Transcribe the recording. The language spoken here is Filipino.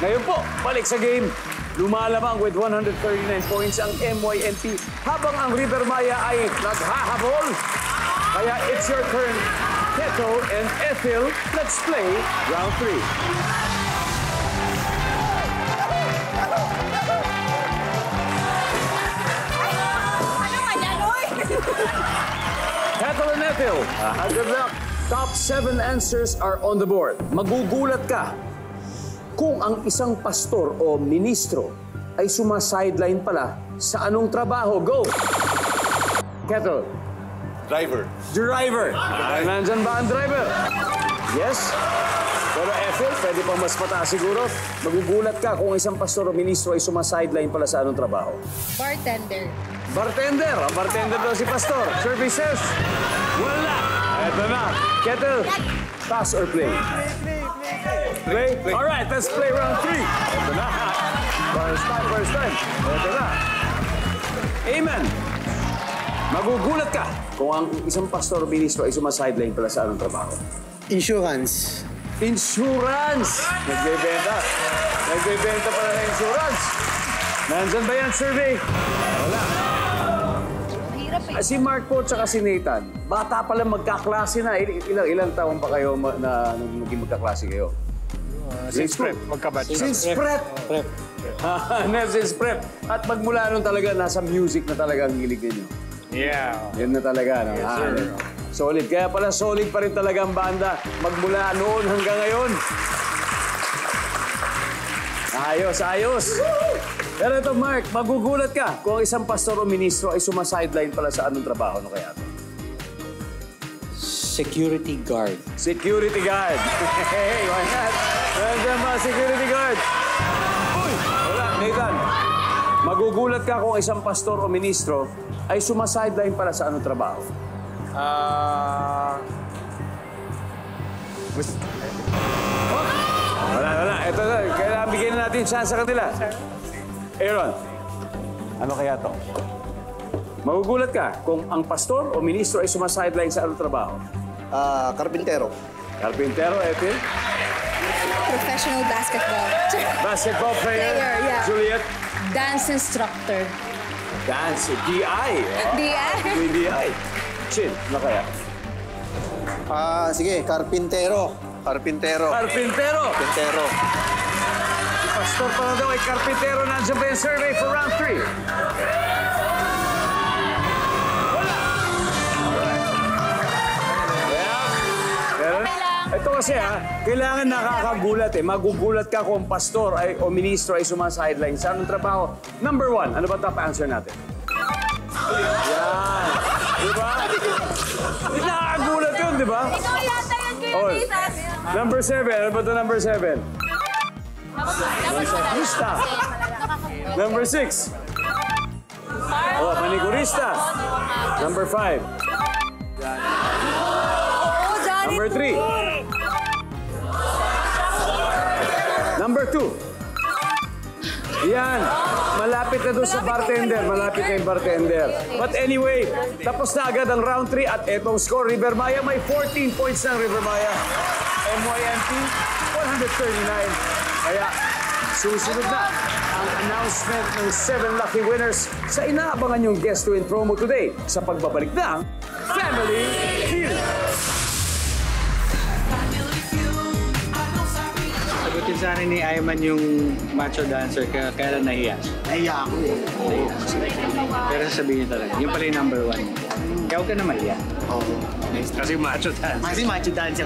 Ngayon po, balik sa game. Lumalamang with 139 points ang MYNP habang ang River Maya ay naghahabol. Kaya it's your turn, Keto and Ethel. Let's play round 3. Keto and Ethel, good luck. Top 7 answers are on the board. Magugulat ka kung ang isang pastor o ministro ay sumasideline pala sa anong trabaho. Go! Keto. Driver. Driver. Nandyan ba ang driver? Yes. Pero Ethel, pwede pa mas mataas siguro. Magugulat ka kung isang pastor o ministro ay sumasideline pala sa anong trabaho. Bartender. Bartender. Ang bartender daw si pastor. Services. Wala. Eto na. Ketel, pass or play? Play? All right, let's play round 3. Eto na. First time. Eto na. Amen. Magugulat ka kung ang isang pastor o ministro ay sumasideline pala sa anong trabaho. Insurance. Insurance! Nagbebenta. Nagbebenta pala ng insurance. Nandyan ba yan, survey? Wala. Mahirap eh. Si Mark po tsaka si Nathan, bata pala magkaklase na. Ilang taon pa kayo na maging magkaklase kayo? Since prep, magkabatch. Since prep? Prep. Since prep. At magmula nun talaga, nasa music na talaga ang hilig ninyo. Yeah. Yan na talaga, no? Yes, sir. Solid. Kaya pala solid pa rin talaga ang banda. Magmula noon hanggang ngayon. Ayos, ayos. Pero ito, Mark, magugulat ka kung isang pastor o ministro ay sumasideline pala sa anong trabaho. Ano kaya ito? Security guard. Security guard. Hey, why not? Nandiyan ba, security guard? Uy! Wala, Nathan. Magugulat ka kung isang pastor o ministro ay sumasideline pala sa anong trabaho. Wala. Ito na. Kailangan bigyan natin chance sa kanila. Aaron, ano kaya to? Magugulat ka kung ang pastor o ministro ay sumasideline sa anong trabaho. Karpintero. Carpintero, Ethel. Professional basketball. Basketball player, Player, yeah. Juliet. Dance instructor. Dance, DI. DI. DI. Chin, ano kaya? Sige, karpintero. Karpintero. Carpintero. Karpintero. Si pastor pala daw ay carpintero. Nandiyan ba yung survey for round 3? Wala. Pero, ito kasi kailangan nakakagulat eh. Magugulat ka kung pastor o ministro ay sumasideline sa anong trabaho. Number 1, ano ba top answer natin? Yan. Diba? Nakakagulat yun, diba? Ikaw yata yun kayo, Oh. Nathan. Number 7. Ano ba ito number 7? Manicurista. Number 6. Oh, manicurista. Number 5. Number 3. Number 2. Yan. Malapit na doon sa bartender. Malapit na yung bartender. But anyway, tapos na agad ang round 3 at etong score. River Maya may 14 points ng River Maya. MYNP, 139. Kaya susunod na ang announcement ng 7 lucky winners sa inaabangan yung Guest to Win promo today sa pagbabalik ng Family Feud. Sagutin sa akin ni Ayman yung macho dancer, kaya lang nahiya. Nahiya ako. Pero sasabihin niyo talaga, yung pala yung number 1. Kaya huwag ka na mahiya. Oo. Kasi macho dancer. Kasi macho dancer.